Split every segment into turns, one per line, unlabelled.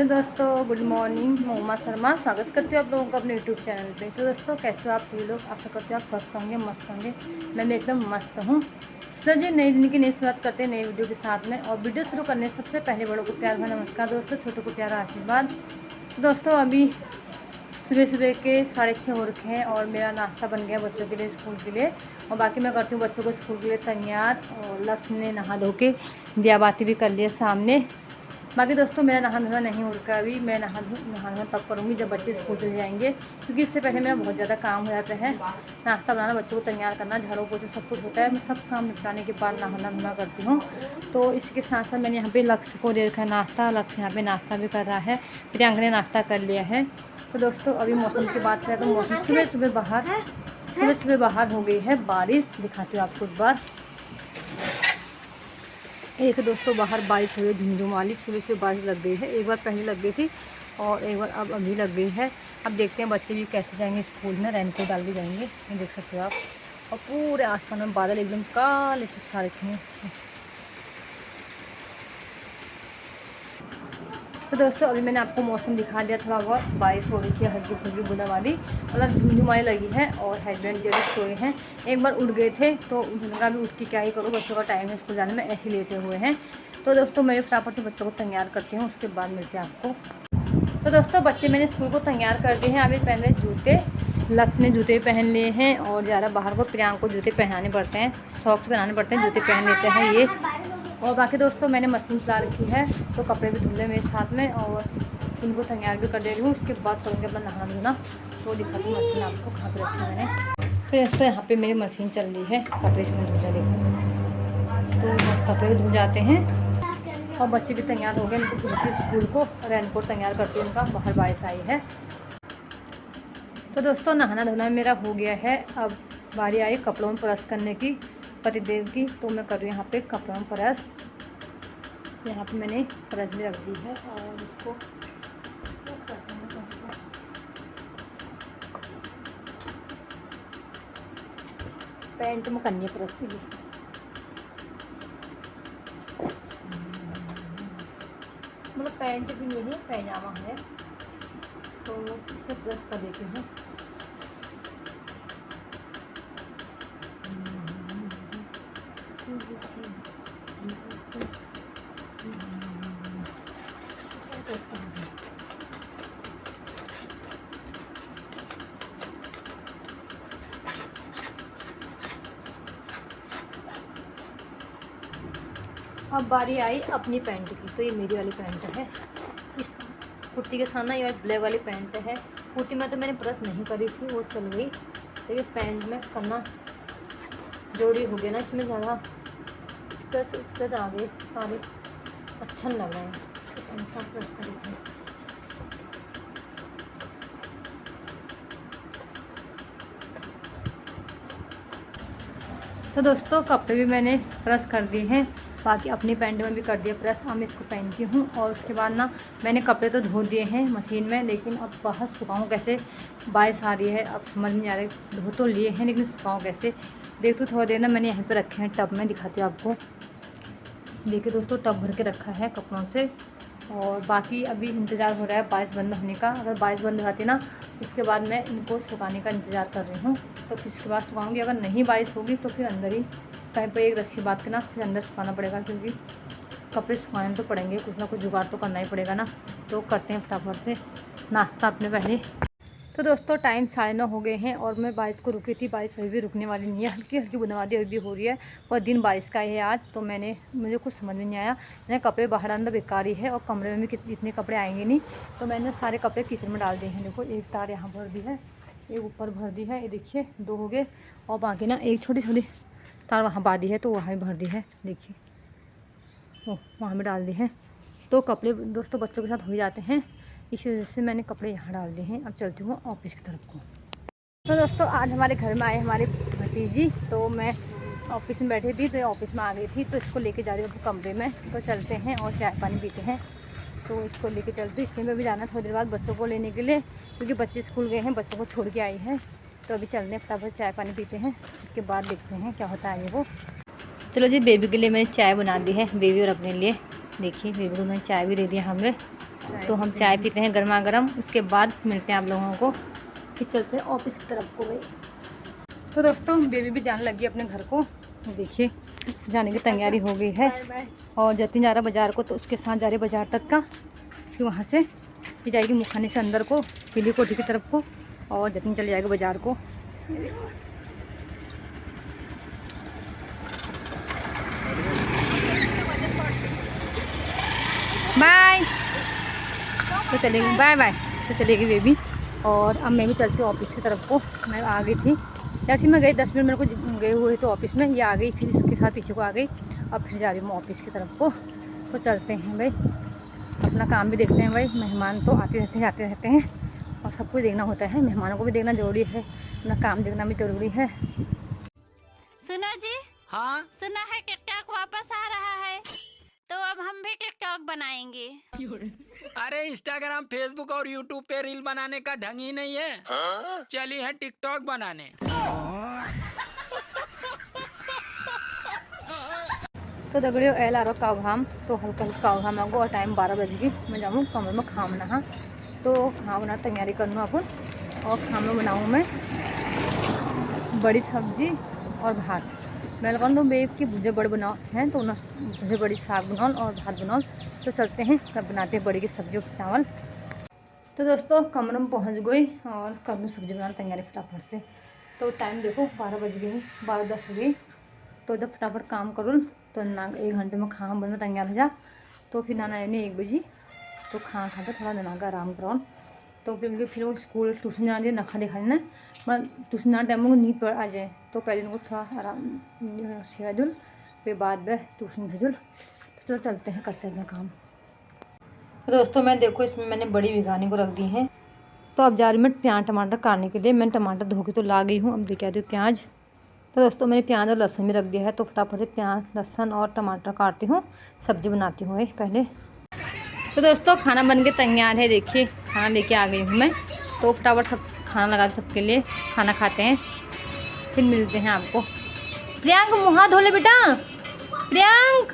Hello दोस्तों, good morning. मैं उमा शर्मा स्वागत करती हूँ आप लोगों को अपने यूट्यूब चैनल पे। तो दोस्तों, कैसे हो आप सभी लोग? आशा करते हो आप स्वस्थ होंगे, मस्त होंगे। मैं भी एकदम मस्त हूँ। तो जी, नई दिन की नई शुरुआत करते हैं नई वीडियो के साथ में। और वीडियो शुरू करने से सबसे पहले बड़ों को प्यार भरा नमस्कार दोस्तों, छोटों को प्यारा आशीर्वाद। तो दोस्तों, अभी सुबह सुबह के 6:30 हो रखे हैं और मेरा नाश्ता बन गया बच्चों के लिए, स्कूल के लिए। और बाकी मैं करती हूँ बच्चों को स्कूल के लिए तैयार। और लक्ष्य ने नहा धो के दिया बाती भी कर लिया सामने। बाकी दोस्तों, मेरा नहा धोना नहीं हो रखा अभी। मैं नहा धोना तब करूँगी जब बच्चे स्कूल चले जाएंगे, क्योंकि इससे पहले मेरा बहुत ज़्यादा काम हो जाता है। नाश्ता बनाना, बच्चों को तैयार करना, झाड़ू पोछा सब कुछ होता है। मैं सब काम निपटाने के बाद नहाना धोना करती हूँ। तो इसके साथ साथ मैंने यहाँ पे लक्ष्य को दे रखा है नाश्ता। लक्ष्य यहाँ पे नाश्ता भी कर रहा है। प्रियंका ने नाश्ता कर लिया है। तो दोस्तों, अभी मौसम की बात करें तो मौसम सुबह सुबह बाहर हो गई है बारिश। दिखाती हूँ आपको एक बार। एक दोस्तों, बाहर बारिश हो रही है झुमझुम वाली। सुबह सुबह बारिश लग गई है, एक बार पहले लग गई थी और एक बार अब अभी लग गई है। अब देखते हैं बच्चे भी कैसे जाएंगे स्कूल में। रेनकोट डाल के जाएंगे, ये देख सकते हो आप। और पूरे आसमान में बादल एकदम काले से छा रखे हैं। तो दोस्तों, अभी मैंने आपको मौसम दिखा दिया। थोड़ा बहुत बारिश हो रही है, हल्की फुल्की बूंदाबांदी, मतलब झुमझुमाई लगी है। और हस्बैंड जेडी सोए हैं, एक बार उठ गए थे तो उनका भी उठ के क्या ही करो, बच्चों का टाइम है स्कूल जाने में, ऐसे लेटे हुए हैं। तो दोस्तों, मैं फटाफट से बच्चों को तैयार करती हूँ, उसके बाद मिलते हैं आपको। तो दोस्तों, बच्चे मैंने स्कूल को तैयार कर दिए हैं। अभी पहन रहे जूते। लक्ष्य ने जूते पहन लिए हैं और ज़्यादा बाहर को प्रियांक को जूते पहनाने पड़ते हैं, सॉक्स पहनाने पड़ते हैं, जूते पहन लेते हैं ये। और बाकी दोस्तों, मैंने मशीन चला रखी है तो कपड़े भी धुल रहे मेरे साथ में और इनको तैयार भी कर दे रही हूँ। उसके बाद करूँगी अपना नहा धोना। तो दिखाती हूँ मशीन आपको कहाँ पर रखी है मैंने। तो दोस्तों, यहाँ पे मेरी मशीन चल रही है, कपड़े से धुल रहे देखो। तो बस कपड़े भी धुल जाते हैं और बच्चे भी तैयार हो गए। इनको भेजती स्कूल को, रेनकोट तैयार करती हूँ उनका, बाहर बारिश आई है। तो दोस्तों, नहाना धोना मेरा हो गया है। अब बारी आई कपड़ों में प्रेस करने की, पतिदेव की। तो मैं कर रही हूँ यहाँ पे कपड़ों में प्रेस। यहाँ पे मैंने प्रेस भी रख दी है और इसको पैंट में करनी है प्रेस। मतलब पैंट भी नहीं है, पैजामा है। तो इसको प्रेस कर देती हूँ। अब बारी आई अपनी पैंट की। तो ये मेरी वाली पैंट है। इस कुर्ती के साथ ना ये ब्लैक वाली पैंट है। कुर्ती में तो मैंने प्रेस नहीं करी थी, वो चल गई। तो ये पैंट में करना जोड़ी हो गया ना, इसमें ज़्यादा स्क्रच आ गए सारे, अच्छा नहीं लग रहा है। इसमें प्रेस करी थी। तो दोस्तों, कपड़े भी मैंने प्रेस कर दिए हैं, बाकी अपनी पैंट में भी कर दिया प्रेस। अब मैं इसको पहनती हूँ और उसके बाद ना मैंने कपड़े तो धो दिए हैं मशीन में, लेकिन अब बाहर सुखाऊँ कैसे? बारिश आ रही है, अब समझ नहीं आ रहा है। धो तो लिए हैं लेकिन सुखाऊँ कैसे? देखो थोड़ा देर ना मैंने यहाँ पे रखे हैं टब में, दिखाती हूँ आपको। देखिए दोस्तों, टब भर के रखा है कपड़ों से। और बाकी अभी इंतज़ार हो रहा है बारिश बंद होने का। अगर बारिश बंद हो जाती ना, इसके बाद मैं इनको सुखाने का इंतज़ार कर रही हूँ। तो फिर इसके बाद सुखाऊंगी। अगर नहीं बारिश होगी तो फिर अंदर ही कहीं पर एक रस्सी बांध के ना फिर अंदर सुखाना पड़ेगा, क्योंकि कपड़े सुखाने तो पड़ेंगे, कुछ ना कुछ जुगाड़ तो करना ही पड़ेगा ना। तो करते हैं फटाफट से नाश्ता अपने पहले। तो दोस्तों, टाइम 9:30 हो गए हैं और मैं बारिश को रुकी थी। बारिश अभी भी रुकने वाली नहीं है, हल्की हल्की बूंदाबांदी अभी भी हो रही है। और दिन बारिश का है आज। तो मुझे कुछ समझ में नहीं आया। मैंने कपड़े बाहर अंदर बेकार ही है और कमरे में भी इतने कपड़े आएंगे नहीं। तो मैंने सारे कपड़े किचन में डाल दिए हैं। देखो, एक तार यहाँ भर दी है, एक ऊपर भर दी है, ये देखिए 2 हो गए। और बाकी ना एक छोटी छोटी तार वहाँ बांधी है, तो वहाँ भी भर दी है, देखिए वो वहाँ भी डाल दी है। तो कपड़े दोस्तों बच्चों के साथ हो ही जाते हैं, इसी वजह से मैंने कपड़े यहाँ डाल दिए हैं। अब चलती हूँ ऑफिस की तरफ को। तो दोस्तों, आज हमारे घर में आए हमारे भतीजी। तो मैं ऑफिस में बैठी थी, तो ऑफिस में आ गई थी, तो इसको लेके जा रही हूँ कमरे में। तो चलते हैं और चाय पानी पीते हैं। तो इसको लेके चलते, इसमें में भी जाना थोड़ी देर बाद बच्चों को लेने के लिए, क्योंकि बच्चे स्कूल गए हैं, बच्चों को छोड़ के आई है। तो अभी चलते हैं फटाफट, चाय पानी पीते हैं, उसके बाद देखते हैं क्या होता है वो। चलो जी, बेबी के लिए मैंने चाय बना दी है, बेबी और अपने लिए। देखिए, बेबी को मैंने चाय भी दे दिया हमें। तो हम चाय पीते हैं गर्मा गर्म, उसके बाद मिलते हैं आप लोगों को, फिर चलते हैं ऑफिस की तरफ को। भाई तो दोस्तों बेबी भी जाने लगी अपने घर को, देखिए जाने की तैयारी हो गई है। और जतिन जा रहा बाज़ार को, तो उसके साथ जा रहे बाज़ार तक का, फिर वहाँ से फिर जाएगी मुखाने से अंदर को पीली कोठी की तरफ को, और जतिन चले जाएगा बाज़ार को। बाय, तो चलेगी, बाय बाय, तो चलेगी बेबी। और अब मैं भी चलती हूँ ऑफिस की तरफ को। मैं आ गई थी, जैसे मैं गई 10 मिनट मेरे को गए हुए तो ऑफिस में, ये आ गई, फिर इसके साथ पीछे को आ गई। अब फिर जा रही हूँ मैं ऑफिस की तरफ को। तो चलते हैं भाई, अपना काम भी देखते हैं भाई। मेहमान तो आते रहते हैं जाते रहते हैं, और सब कुछ देखना होता है, मेहमानों को भी देखना ज़रूरी है, अपना काम देखना भी ज़रूरी है।
सुनो जी। हाँ, सुना है टिकटॉक वापस आ रहा है, तो अब हम भी टिकटॉक बनाएंगे।
अरे इंस्टाग्राम, फेसबुक और यूट्यूब पे रील बनाने का ढंग ही नहीं है। चलिए है टिकटॉक बनाने।
तो दगड़ियों एल आ रहा काव घाम, तो हल्का हल्का काव घाम आगो, और टाइम 12 बज गई। मैं जाऊँ कमरे में खाम नहा, तो खाना बना तैयारी कर लूँ अपन। और खाना में बनाऊँ मैं बड़ी सब्जी और भात। मैं लगा तो बेब की भुजे बड़े बनाओ हैं, तो ना भुजे बड़ी साग बनाओ और भात बनाओ। तो चलते हैं तब बनाते हैं बड़ी की सब्जी और चावल। तो दोस्तों कमरे में पहुँच गई, और कर लूँ सब्जी बनाने तैयारी फटाफट से। तो टाइम देखो 12 बज गई, 12:10 हो गई। तो जब फटाफट काम करूँ तो ना 1 घंटे में खाना बनना तैयार हो जा। तो फिर नाना यानी 1 बजे, तो खाना खाता थोड़ा जना का आराम कराओ। तो फिर वो स्कूल ट्यूशन जाना दिया, नखा दिखाने ना मैं ट्यूशन जाना टाइम में नींद पर आ जाए, तो पहले उनको थोड़ा आराम सेवा दूल, फिर बाद में ट्यूशन भेजुल। तो चलो चलते हैं करते हैं अपना काम। तो दोस्तों मैं देखो इसमें मैंने बड़ी भिगाने को रख दी है। तो अब जा रही मैं प्याज टमाटर काटने के लिए। मैंने टमाटर धो के तो ला गई हूँ, अब लेके आती हूँ प्याज। तो दोस्तों मैंने प्याज और लहसुन भी रख दिया है, तो फटाफट से प्याज लहसुन और टमाटर काटती हूँ, सब्जी बनाती हूँ पहले। तो दोस्तों खाना बन के तैयार है, देखिए खाना लेके आ गई हूँ मैं। तो फटाफट सब खाना लगा सबके लिए, खाना खाते हैं, फिर मिलते हैं आपको। प्रियांक मुँह हाथ धो ले बेटा, प्रियांक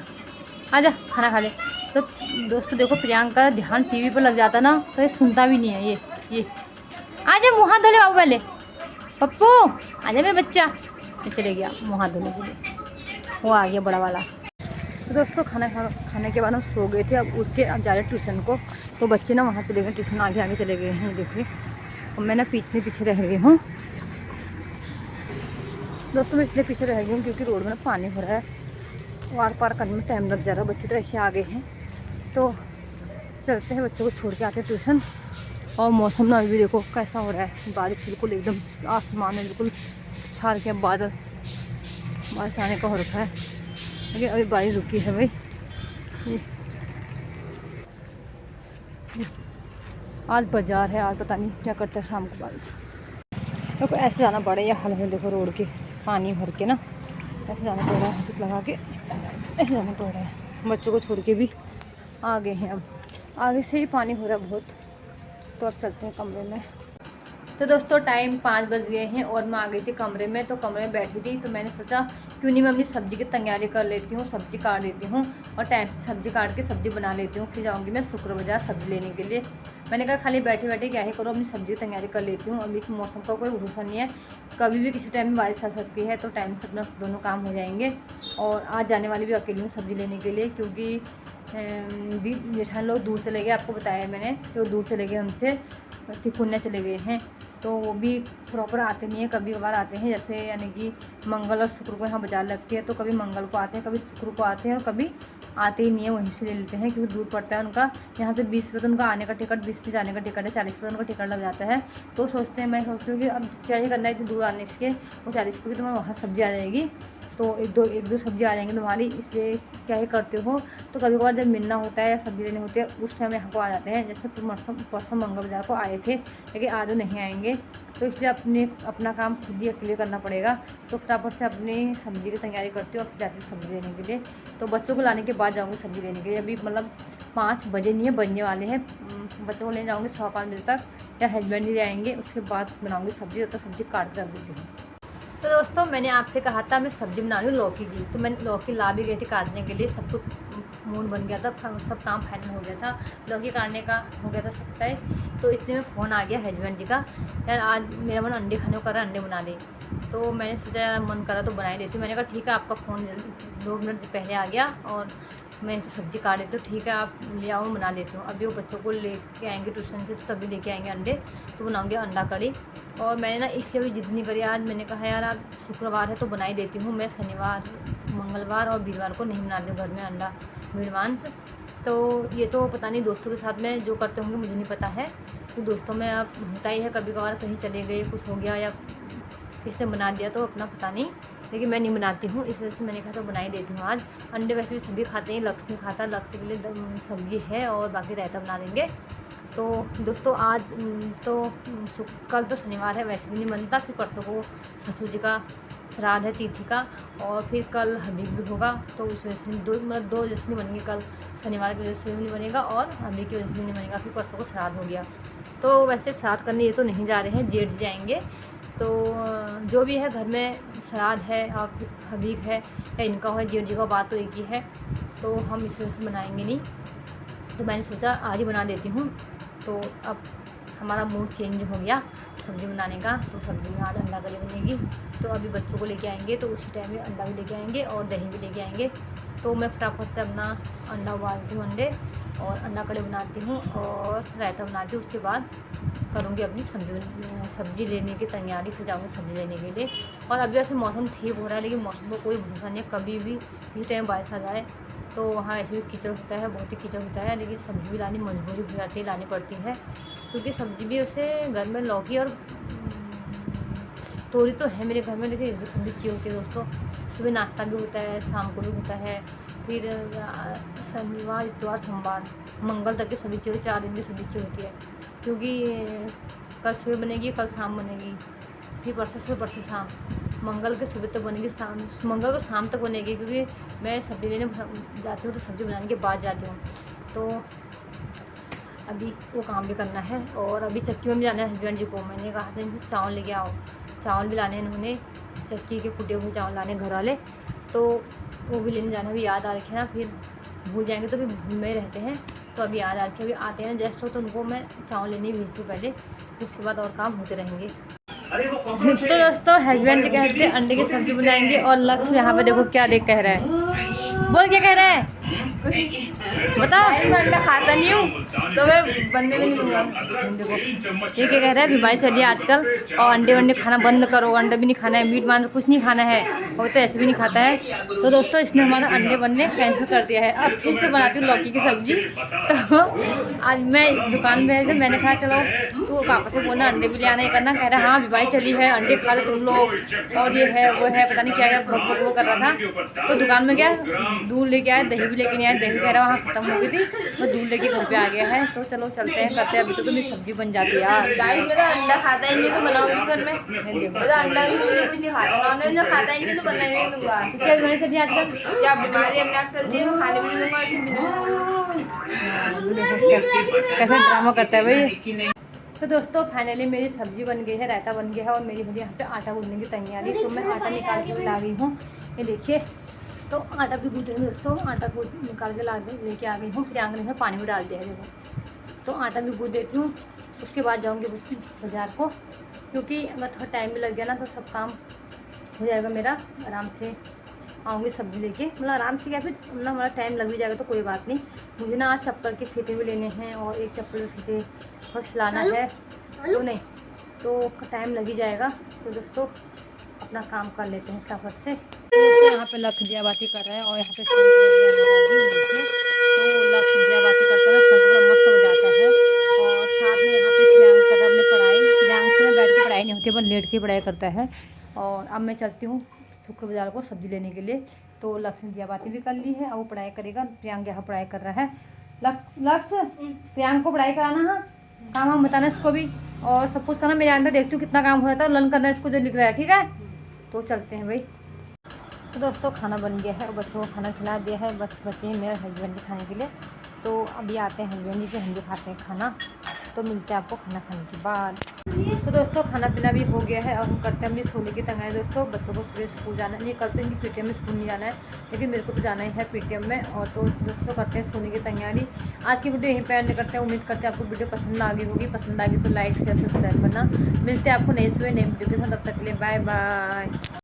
आजा खाना खा ले। तो दोस्तों देखो प्रियांक का ध्यान टीवी पर लग जाता ना, तो ये सुनता भी नहीं है। ये आजा मुँह हाथ धो ले बाबू पहले, पप्पू आजा मेरा बच्चा। ये चले गया मुँह हाथ धोने के लिए, वो आ गया बड़ा वाला। तो दोस्तों खाने के बाद हम सो गए थे, अब उठ के अब जा रहे ट्यूशन को। तो बच्चे ना वहाँ चले गए ट्यूशन, आगे आगे चले गए हैं देखिए, और मैं ना पीछे रह गई हूँ। दोस्तों मैं इसलिए पीछे रह गई हूँ क्योंकि रोड में ना पानी हो रहा है, वार पार करने में टाइम लग जा रहा है। बच्चे तो ऐसे आ गए हैं, तो चलते हैं बच्चों को छोड़ के आते हैं ट्यूशन। और मौसम ना अभी देखो कैसा हो रहा है, बारिश बिल्कुल एकदम आसमान में बिल्कुल छार के बादल, बारिश आने का हो रखा है, लेकिन अभी बारिश रुकी है भाई। आज बाजार है, आज पता नहीं क्या करता है शाम को बारिश। देखो ऐसे जाना पड़ेगा, हाल में देखो रोड के पानी भर के ना, ऐसे जाना पड़ रहा है, हंसुत लगा के ऐसे जाना पड़ रहा है। बच्चों को छोड़ के भी आ गए हैं, अब आगे से ही पानी हो रहा है बहुत। तो अब चलते हैं कमरे में। तो दोस्तों टाइम 5 बज गए हैं, और मैं आ गई थी कमरे में। तो कमरे में बैठी थी, तो मैंने सोचा क्यों नहीं मैं अपनी सब्ज़ी की तैयारी कर लेती हूँ, सब्ज़ी काट देती हूँ, और टाइम से सब्ज़ी काट के सब्ज़ी बना लेती हूँ। फिर जाऊँगी मैं शुक्र बाज़ार सब्ज़ी लेने के लिए। मैंने कहा खाली बैठे बैठे क्या ही करो, अपनी सब्ज़ी की तैयारी कर लेती हूँ। अभी मौसम का कोई भरोसा नहीं है, कभी भी किसी टाइम में बारिश आ सकती है, तो टाइम से अपना दोनों काम हो जाएंगे। और आज जाने वाली भी अकेली हूँ सब्ज़ी लेने के लिए, क्योंकि जेठान लोग दूर चले गए, आपको बताया मैंने कि वो दूर चले गए हमसे, तिकुन्या चले गए हैं। तो वो भी प्रॉपर आते नहीं है, कभी कभार आते हैं, जैसे यानी कि मंगल और शुक्र को यहाँ बाज़ार लगती है, तो कभी मंगल को आते हैं, कभी शुक्र को आते हैं, और कभी आते ही नहीं है, वहीं से ले लेते हैं, क्योंकि दूर पड़ता है उनका। यहाँ से 20 रुपये तो उनका आने का टिकट, 20 रुपये जाने का टिकट है, 40 रुपये उनका टिकट लग जाता है। तो सोचते हैं, मैं सोचती हूँ कि अब क्या ही करना है इतनी दूर आने से, वो 40 रुपये की तो मैं वहाँ सब्ज़ी आ जाएगी, तो एक दो सब्ज़ी आ जाएंगी तुम्हारी, इसलिए क्या ही करते हो। तो कभी कभार जब मिलना होता है या सब्ज़ी लेनी होती है, उस टाइम यहाँ को आ जाते हैं। जैसे परसों मंगल बाज़ार को आए थे, लेकिन आज नहीं आएंगे, तो इसलिए अपना काम खुद ही अकेले करना पड़ेगा। तो फटाफट से अपनी सब्ज़ी की तैयारी करती हूँ और फिर जाती हूँ सब्ज़ी लेने के लिए। तो बच्चों को लाने के बाद जाऊँगी सब्ज़ी लेने के लिए। अभी मतलब 5 बजे नहीं है, बजने वाले हैं। बच्चों को ले जाऊँगी 5:15 बजे तक, या हस्बैंड ही ले आएंगे, उसके बाद बनाऊँगी सब्ज़ी। तो सब्ज़ी काट कर देती हूँ। तो तो दोस्तों मैंने आपसे कहा था मैं सब्ज़ी बना रही हूँ लौकी की, तो मैं लौकी ला भी गई थी काटने के लिए, सब कुछ मूड बन गया था, सब काम फाइनल हो गया था, लौकी काटने का हो गया था सब तय। तो इतने में फ़ोन आ गया हस्बैंड जी का, यार आज मेरा मन अंडे खाने को कर रहा है, अंडे बना दे। तो मैंने सोचा यार मन करा तो बना ही देती हूँ। मैंने कहा ठीक है, आपका फ़ोन 2 मिनट पहले आ गया और मैं तो सब्ज़ी काट देती हूँ, ठीक है आप ले आओ बना देती हूँ। अभी वो बच्चों को लेके आएंगे ट्यूशन से, तो तभी लेके आएंगे अंडे, तो बनाऊँगी अंडा कड़ी। और मैंने ना इसलिए भी जिद नहीं करी आज, मैंने कहा यार आज शुक्रवार है तो बना ही देती हूँ। मैं शनिवार, मंगलवार और वीरवार को नहीं बनाती हूँ घर में अंडा मीट मांस। तो ये तो पता नहीं दोस्तों के साथ में जो करते होंगे, मुझे नहीं पता है। तो दोस्तों में अब होता ही है, कभी कभार कहीं चले गए, कुछ हो गया या किसने बना दिया तो अपना पता नहीं, लेकिन मैं नहीं बनाती हूँ, इस वजह से मैंने कहा तो बना ही देती हूँ आज। अंडे वैसे भी सभी खाते हैं, लक्ष्य नहीं खाता, लक्ष्य के लिए सब्जी है और बाकी रायता बना देंगे। तो दोस्तों आज तो कल तो शनिवार है, वैसे भी नहीं बनता, फिर परसों को ससुर जी का श्राद्ध है तिथि का, और फिर कल हबीब भी होगा, तो उस वजह से दो वजह से नहीं बनेंगे, कल शनिवार की वजह से भी नहीं बनेगा और हबीब की वजह से नहीं बनेगा, फिर परसों को श्राद्ध हो गया। तो वैसे श्राद्ध करने ये तो नहीं जा रहे हैं, जेठ जाएंगे। तो जो भी है घर में श्राद्ध है और हबीब है या इनका हो, जेठ जी का बात तो एक ही है, तो हम इस वजह से बनाएंगे नहीं। तो मैंने सोचा आज ही बना देती हूँ। तो अब हमारा मूड चेंज हो गया सब्ज़ी बनाने का, तो सब्ज़ी में आज अंडा करी बनेगी। तो अभी बच्चों को लेके आएंगे तो उसी टाइम में अंडा भी लेके आएंगे और दही भी लेके आएंगे। तो मैं फटाफट से अपना अंडा उबालती हूँ, अंडे और अंडा कड़ी बनाती हूँ और रायता बनाती हूँ। उसके बाद करूँगी अपनी सब्ज़ी लेने की तैयारी, फिर जाऊँगी सब्ज़ी लेने के लिए। और अभी वैसे मौसम ठीक हो रहा है, लेकिन मौसम को कोई भरोसा नहीं है, कभी भी किसी टाइम बारिश आ जाए। तो वहाँ ऐसे भी कीचड़ होता है, बहुत ही कीचड़ होता है, लेकिन सब्ज़ी भी लानी मजबूरी हो जाती है, लानी पड़ती है, क्योंकि सब्ज़ी भी उसे घर में लौकी और तोरी तो है मेरे घर में, लेकिन एक दो सब्ज़ी चाहिए होती है दोस्तों। सुबह नाश्ता भी होता है, शाम को भी होता है, फिर शनिवार, इतवार, सोमवार, मंगल तक की सब्ज़ी चाहिए, 4 दिन की सब्ज़ी चाहिए होती है, क्योंकि कल सुबह बनेगी, कल शाम बनेगी, फिर परसों सुबह, परसों शाम, मंगल के सुबह तक बनेगी, शाम मंगल को शाम तक बनेगी, क्योंकि मैं सब्ज़ी लेने जाती हूँ तो सब्ज़ी बनाने के बाद जाती हूँ। तो अभी वो काम भी करना है और अभी चक्की में भी जाना है हस्बैंड जी को। मैंने कहा था इनसे चावल लेके आओ, चावल भी लाने हैं इन्होंने, चक्की के कुटे हुए चावल लाने घर वाले, तो वो भी लेने जाना, भी याद आ रखे ना, फिर भूल जाएंगे तो फिर भूल में रहते हैं। तो अभी याद आ रखे, अभी आते हैं जस्ट हो तो उनको मैं चावल लेने भेजती हूँ पहले, उसके बाद और काम होते रहेंगे। तो दोस्तों हस्बैंड जी कहते हैं अंडे की सब्ज़ी बनाएंगे और लक्ष्य यहाँ पे देखो क्या देख कह रहा है, बोल क्या कह रहा है बता।
मैं अंडा खाता नहीं हूँ तो मैं बनने भी नहीं दूंगा।
देखो ये क्या कह रहा है, बीमारी चली है आजकल और अंडे वंडे खाना बंद करो, अंडा भी नहीं खाना है, मीट मांस कुछ नहीं खाना है, और तो ऐसे भी नहीं खाता है। तो दोस्तों इसने हमारा अंडे बनने कैंसिल कर दिया है। अब फिर से बनाती हूँ लौकी की सब्ज़ी। तो आज मैं दुकान में है, मैंने कहा चलो तो पापा से बोलना अंडे भी ले आना, ये करना, कह रहा हाँ बीमारी चली है, अंडे खा लो तुम लोग, और ये है वो है, पता नहीं क्या क्या बहुत वो कर रहा था। तो दुकान में गया, दूध लेके आया, दही भी लेके नहीं आया, दही कह रहा वहाँ ख़त्म हो गई थी, तो दूध लेके घर पे आ गया है। तो चलो चलते हैं, करते हैं, अभी तो मेरी सब्ज़ी बन जाती है यार।
गाइस मैं तो अंडा खाता ही नहीं तो बनाऊंगी घर में, मैं तो अंडा भी कुछ नहीं खाता, नॉनवेज जो खाता ही नहीं तो बनाने नहीं दूंगा।
क्या बीमारी चली आजकल,
क्या बीमारी अपने आप चलती है, मैं खाने भी नहीं दूंगा।
कैसा ड्रामा करता है भाई। तो दोस्तों फाइनली मेरी सब्ज़ी बन गई है, रायता बन गया है और मेरी यहाँ पे आटा गूंदने की तैयारी। तो मैं आटा निकाल के ला गई हूँ, ये देखिए। तो आटा भी गूंदेंगे दोस्तों, आटा गूंद निकाल के लेके आ गई हूँ, फिर आंगन में पानी भी डाल दिया है देखो। तो आटा भी गूंद देती हूँ, उसके बाद जाऊँगी बाज़ार को, क्योंकि अगर थोड़ा टाइम भी लग गया ना तो सब काम हो जाएगा मेरा, आराम से आऊँगी सब्ज़ी लेके, मतलब आराम से क्या, फिर ना हमारा टाइम लग भी जाएगा तो कोई बात नहीं। मुझे ना आज चप्पल के फीते भी लेने हैं और एक चप्पल के फीते फर्स्ट लाना है, तो नहीं तो टाइम लग ही जाएगा। तो दोस्तों अपना काम कर लेते हैं फटाफट से। दोस्तों यहाँ पे लक्ष्य दिया बाती कर रहे हैं और यहाँ पे शंख बज रहा है, देखिए। तो लक्ष्य दिया बाती करता है, शंख बड़ा मस्त बजाता है। और साथ में यहाँ पे प्रियांक कर रहा है अपनी पढ़ाई, प्रियांक से बैठ के पढ़ाई नहीं होती, पर लेट के पढ़ाई करता है। और अब मैं चलती हूँ शुक्र बाज़ार को सब्ज़ी लेने के लिए। तो लक्ष्य ने दिया बाती भी कर ली है, अब वो पढ़ाई करेगा। प्रियांक यहाँ पढ़ाई कर रहा है। लक्ष्य प्रियांक को पढ़ाई कराना, हाँ काम हम बताना इसको भी, और सब कुछ करना। मेरे अंदर देखती हूँ कितना काम हो जाता है, लर्न करना इसको जो लिख रहा है, ठीक है। तो चलते हैं भाई। तो दोस्तों खाना बन गया है और बच्चों को खाना खिला दिया है, बस बचे हैं मेरे हस्बैंड जी खाने के लिए। तो अभी आते हैं हस्बैंड जी से, हम भी खाते हैं खाना। तो मिलते हैं आपको खाना खाने के बाद। तो दोस्तों खाना पीना भी हो गया है, अब हम करते हैं अपनी सोने की तैयारी। दोस्तों बच्चों को सुबह स्कूल जाना है, ये करते हैं कि पीटीएम में स्कूल नहीं जाना है, लेकिन मेरे को तो जाना ही है पीटीएम में। और तो दोस्तों करते हैं सोने की तैयारी। आज की वीडियो यहीं पे एंड करते हैं। उम्मीद करते हैं आपको वीडियो पसंद आ गई होगी। पसंद आ गई तो लाइक शेयर सब्सक्राइब करना। मिलते हैं आपको नए सुबह नए वीडियो के साथ, तब तक के लिए बाय बाय।